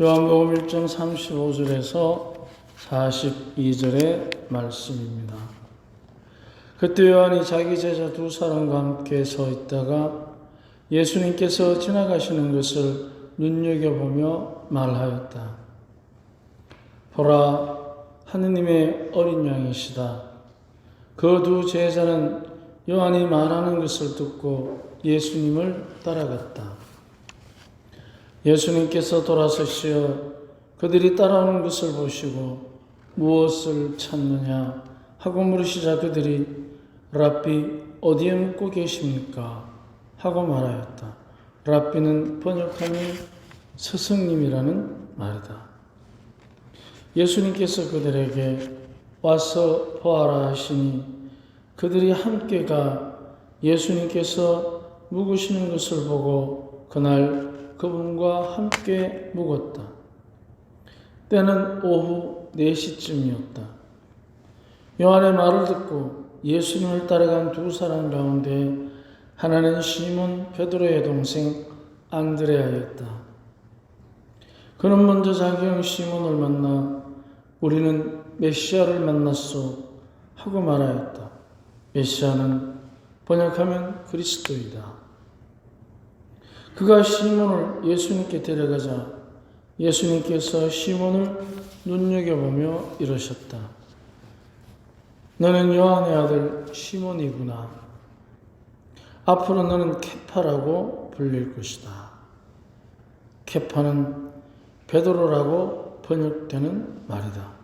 요한복음 1장 35절에서 42절의 말씀입니다. 그때 요한이 자기 제자 두 사람과 함께 서 있다가 예수님께서 지나가시는 것을 눈여겨보며 말하였다. 보라, 하느님의 어린 양이시다. 그 두 제자는 요한이 말하는 것을 듣고 예수님을 따라갔다. 예수님께서 돌아서시어 그들이 따라오는 것을 보시고 무엇을 찾느냐 하고 물으시자 그들이 랍비 어디에 묵고 계십니까? 하고 말하였다. 랍비는 번역하면 스승님이라는 말이다. 예수님께서 그들에게 와서 보아라 하시니 그들이 함께 가 예수님께서 묵으시는 것을 보고 그날 그분과 함께 묵었다. 때는 오후 4시쯤이었다. 요한의 말을 듣고 예수님을 따라간 두 사람 가운데 하나는 시몬 베드로의 동생 안드레아였다. 그는 먼저 자기 형 시몬을 만나 우리는 메시아를 만났소 하고 말하였다. 메시아는 번역하면 그리스도이다. 그가 시몬을 예수님께 데려가자 예수님께서 시몬을 눈여겨보며 이러셨다. 너는 요한의 아들 시몬이구나. 앞으로 너는 케파라고 불릴 것이다. 케파는 베드로라고 번역되는 말이다.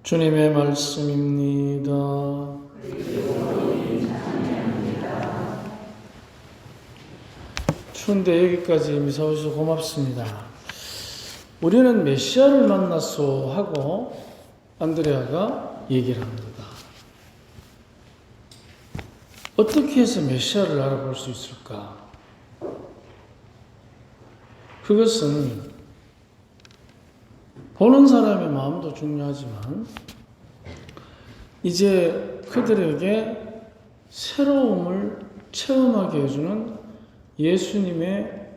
주님의 말씀입니다. 추운데 여기까지 미사 오셔서 고맙습니다. 우리는 메시아를 만났소 하고 안드레아가 얘기를 합니다. 어떻게 해서 메시아를 알아볼 수 있을까? 그것은 보는 사람의 마음도 중요하지만 이제 그들에게 새로움을 체험하게 해주는 예수님의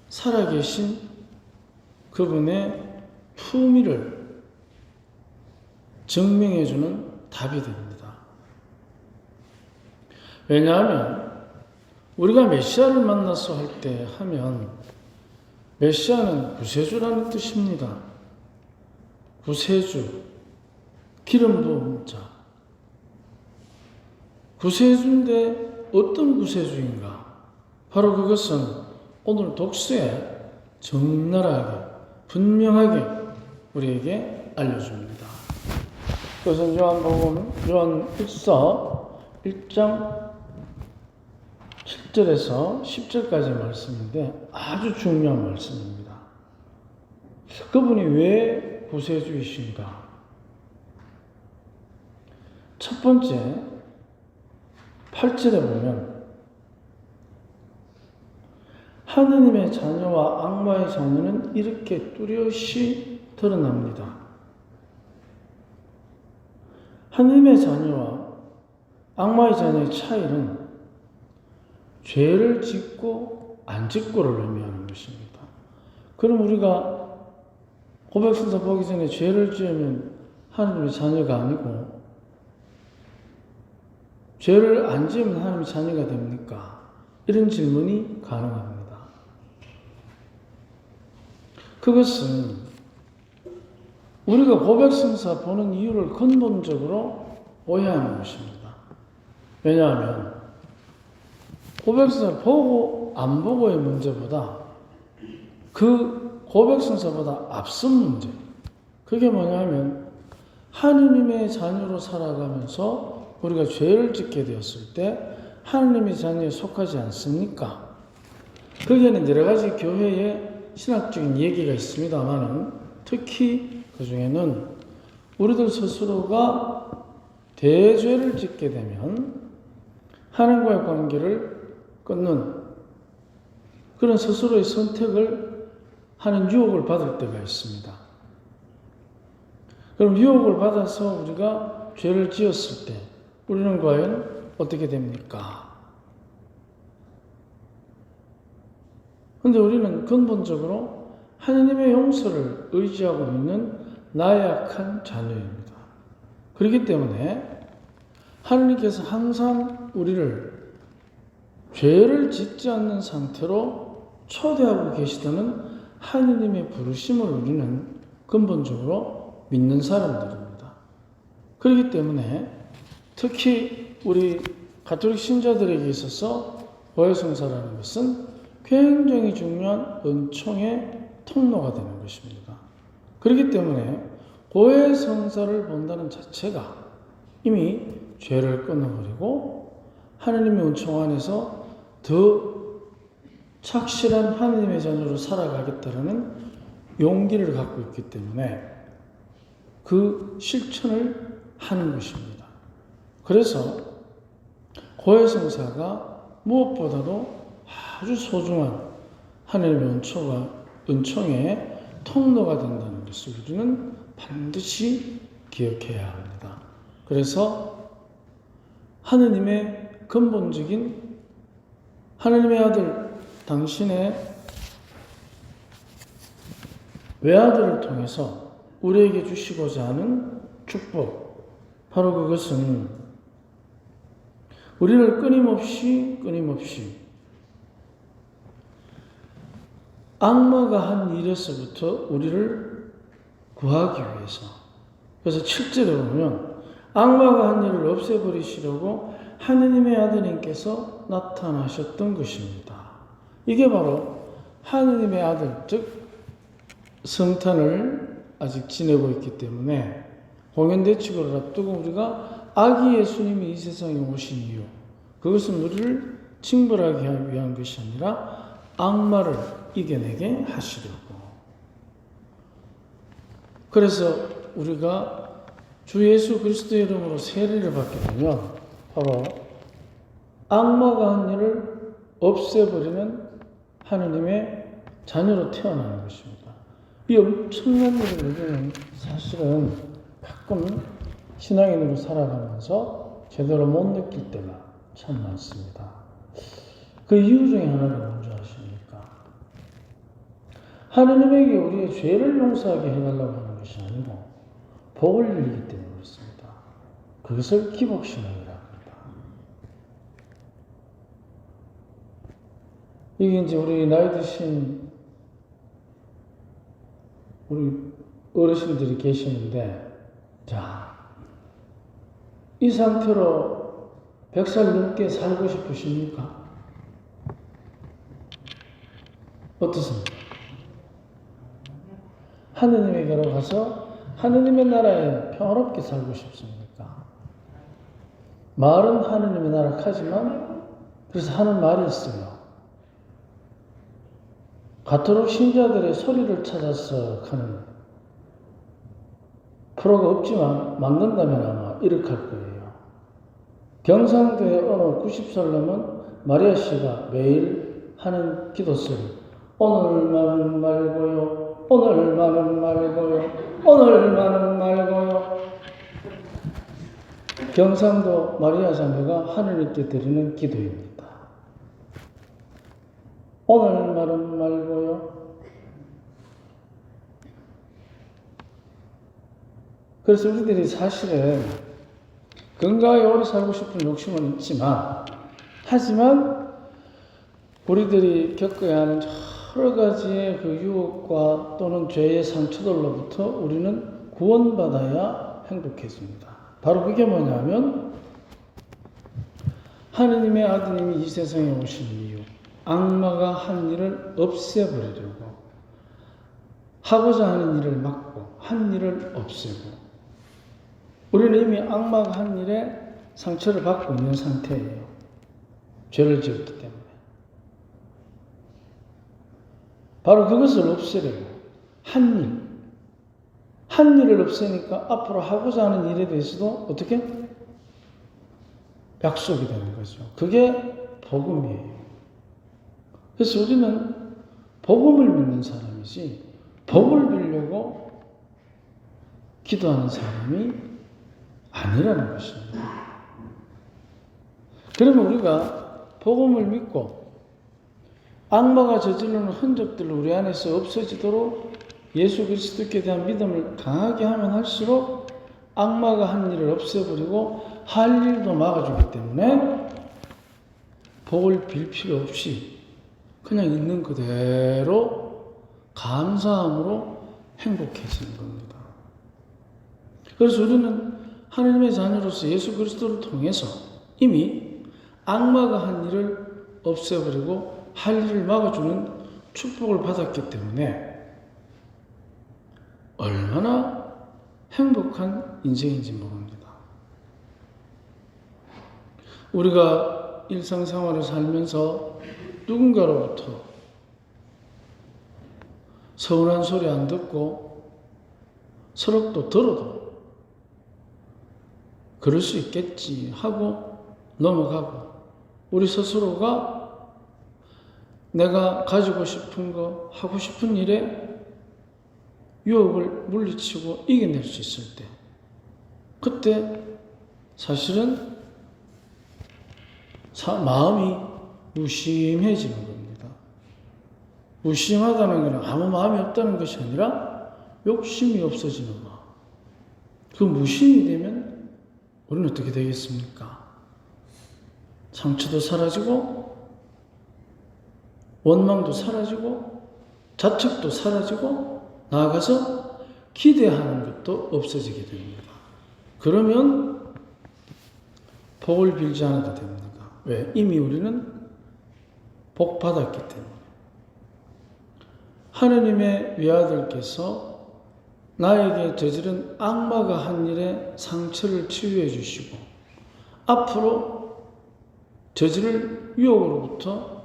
살아계신 그분의 품위를 증명해주는 답이 됩니다. 왜냐하면 우리가 메시아를 만나서 할 때 하면 메시아는 구세주라는 뜻입니다. 구세주, 기름 부은 자. 구세주인데 어떤 구세주인가? 바로 그것은 오늘 독서에 적나라하게 분명하게 우리에게 알려줍니다. 그것은 요한 1서 1장 7절에서 10절까지 말씀인데 아주 중요한 말씀입니다. 그분이 왜 구세주이신가? 첫 번째 8절에 보면 하느님의 자녀와 악마의 자녀는 이렇게 뚜렷이 드러납니다. 하느님의 자녀와 악마의 자녀의 차이는 죄를 짓고 안 짓고를 의미하는 것입니다. 그럼 우리가 고백성사 보기 전에 죄를 지으면 하느님의 자녀가 아니고 죄를 안 지으면 하느님의 자녀가 됩니까? 이런 질문이 가능합니다. 그것은 우리가 고백성사 보는 이유를 근본적으로 오해하는 것입니다. 왜냐하면 고백성사 보고 안 보고의 문제보다 그 고백성사보다 앞선 문제, 그게 뭐냐면 하느님의 자녀로 살아가면서 우리가 죄를 짓게 되었을 때 하느님의 자녀에 속하지 않습니까? 거기에는 여러 가지 교회의 신학적인 얘기가 있습니다만은 특히 그 중에는 우리들 스스로가 대죄를 짓게 되면 하나님과의 관계를 끊는 그런 스스로의 선택을 하는 유혹을 받을 때가 있습니다. 그럼 유혹을 받아서 우리가 죄를 지었을 때 우리는 과연 어떻게 됩니까? 근데 우리는 근본적으로 하느님의 용서를 의지하고 있는 나약한 자녀입니다. 그렇기 때문에 하느님께서 항상 우리를 죄를 짓지 않는 상태로 초대하고 계시다는 하느님의 부르심을 우리는 근본적으로 믿는 사람들입니다. 그렇기 때문에 특히 우리 가톨릭 신자들에게 있어서 고해성사라는 것은 굉장히 중요한 은총의 통로가 되는 것입니다. 그렇기 때문에 고해성사를 본다는 자체가 이미 죄를 끊어버리고 하느님의 은총 안에서 더 착실한 하느님의 자녀로 살아가겠다라는 용기를 갖고 있기 때문에 그 실천을 하는 것입니다. 그래서 고해성사가 무엇보다도 아주 소중한 하느님의 은총의 통로가 된다는 것을 우리는 반드시 기억해야 합니다. 그래서 하느님의 근본적인 하느님의 아들 당신의 외아들을 통해서 우리에게 주시고자 하는 축복, 바로 그것은 우리를 끊임없이 악마가 한 일에서부터 우리를 구하기 위해서, 그래서 7절에 보면 악마가 한 일을 없애버리시려고 하느님의 아들님께서 나타나셨던 것입니다. 이게 바로 하느님의 아들, 즉 성탄을 아직 지내고 있기 때문에 공연대축을 앞두고 우리가 아기 예수님이 이 세상에 오신 이유, 그것은 우리를 징벌하기 위한 것이 아니라 악마를 이겨내게 하시려고. 그래서 우리가 주 예수 그리스도의 이름으로 세례를 받게 되면 바로 악마가 한 일을 없애버리는 하느님의 자녀로 태어나는 것입니다. 이 엄청난 일을 우리는 사실은 가끔 신앙인으로 살아가면서 제대로 못 느낄 때가 참 많습니다. 그 이유 중에 하나를 먼저 아십니까? 하느님에게 우리의 죄를 용서하게 해달라고 하는 것이 아니고 복을 빌리기 때문에 그렇습니다. 그것을 기복신앙이라고 합니다. 이게 이제 우리 나이 드신 우리 어르신들이 계시는데, 자, 이 상태로 100살 넘게 살고 싶으십니까? 어떻습니까? 하느님에게로 가서 하느님의 나라에 평화롭게 살고 싶습니까? 말은 하느님의 나라 하지만 그래서 하는 말이 있어요. 가톨릭 신자들의 소리를 찾아서 하는 프로가 없지만 만든다면 아마 이렇게 할 거예요. 경상도의 어느 90살 넘은 마리아 씨가 매일 하는 기도소리, 오늘만은 말고요, 오늘만은 말고요, 오늘만은 말고요. 경상도 마리아 자매가 하느님께 드리는 기도입니다. 오늘만은 말고요. 그래서 우리들이 사실은 건강하게 오래 살고 싶은 욕심은 있지만, 하지만 우리들이 겪어야 하는 여러 가지의 그 유혹과 또는 죄의 상처들로부터 우리는 구원받아야 행복해집니다. 바로 그게 뭐냐면 하느님의 아드님이 이 세상에 오신 이유, 악마가 한 일을 없애버리려고, 하고자 하는 일을 막고 한 일을 없애고, 우리는 이미 악마가 한 일에 상처를 받고 있는 상태예요. 죄를 지었기 때문에. 바로 그것을 없애려고 한 일을 없애니까 앞으로 하고자 하는 일에 대해서도 어떻게? 약속이 되는 거죠. 그게 복음이에요. 그래서 우리는 복음을 믿는 사람이지 복을 빌려고 기도하는 사람이 아니라는 것입니다. 그러면 우리가 복음을 믿고 악마가 저지르는 흔적들 우리 안에서 없어지도록 예수 그리스도께 대한 믿음을 강하게 하면 할수록 악마가 한 일을 없애버리고 할 일도 막아주기 때문에 복을 빌 필요 없이 그냥 있는 그대로 감사함으로 행복해지는 겁니다. 그래서 우리는 하나님의 자녀로서 예수 그리스도를 통해서 이미 악마가 한 일을 없애버리고 할 일을 막아주는 축복을 받았기 때문에 얼마나 행복한 인생인지 모릅니다. 우리가 일상생활을 살면서 누군가로부터 서운한 소리 안 듣고 서럽도 들어도 그럴 수 있겠지 하고 넘어가고 우리 스스로가 내가 가지고 싶은 거 하고 싶은 일에 유혹을 물리치고 이겨낼 수 있을 때 그때 사실은 마음이 무심해지는 겁니다. 무심하다는 것은 아무 마음이 없다는 것이 아니라 욕심이 없어지는 마음. 그 무심이 되면 우리는 어떻게 되겠습니까? 상처도 사라지고 원망도 사라지고 자책도 사라지고 나아가서 기대하는 것도 없어지게 됩니다. 그러면 복을 빌지 않아도 됩니다. 왜? 이미 우리는 복 받았기 때문에. 하느님의 외아들께서 나에게 저지른 악마가 한 일에 상처를 치유해 주시고 앞으로 저지를 유혹으로부터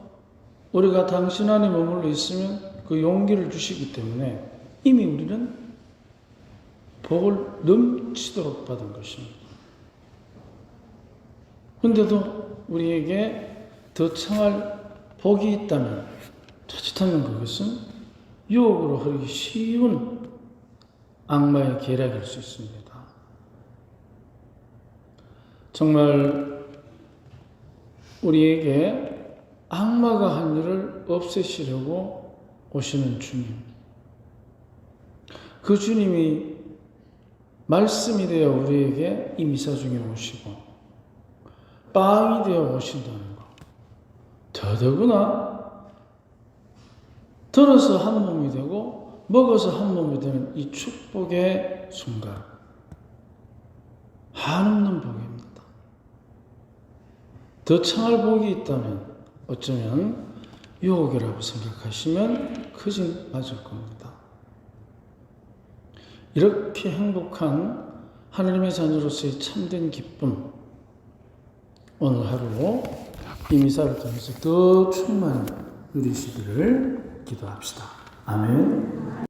우리가 당신 안에 머물러 있으면 그 용기를 주시기 때문에 이미 우리는 복을 넘치도록 받은 것입니다. 그런데도 우리에게 더 청할 복이 있다면 자칫하면 그것은 유혹으로 흐르기 쉬운 악마의 계략일 수 있습니다. 정말 우리에게 악마가 한 일을 없애시려고 오시는 주님. 그 주님이 말씀이 되어 우리에게 이 미사 중에 오시고 빵이 되어 오신다는 것. 더더구나 들어서 한 몸이 되고 먹어서 한 몸이 되는 이 축복의 순간. 한없는 복입니다. 더 청할 복이 있다면 어쩌면 유혹이라고 생각하시면 크진 맞을 겁니다. 이렇게 행복한 하나님의 자녀로서의 참된 기쁨, 오늘 하루 이 미사를 통해서 더 충만히 누리시기를 기도합시다. 아멘.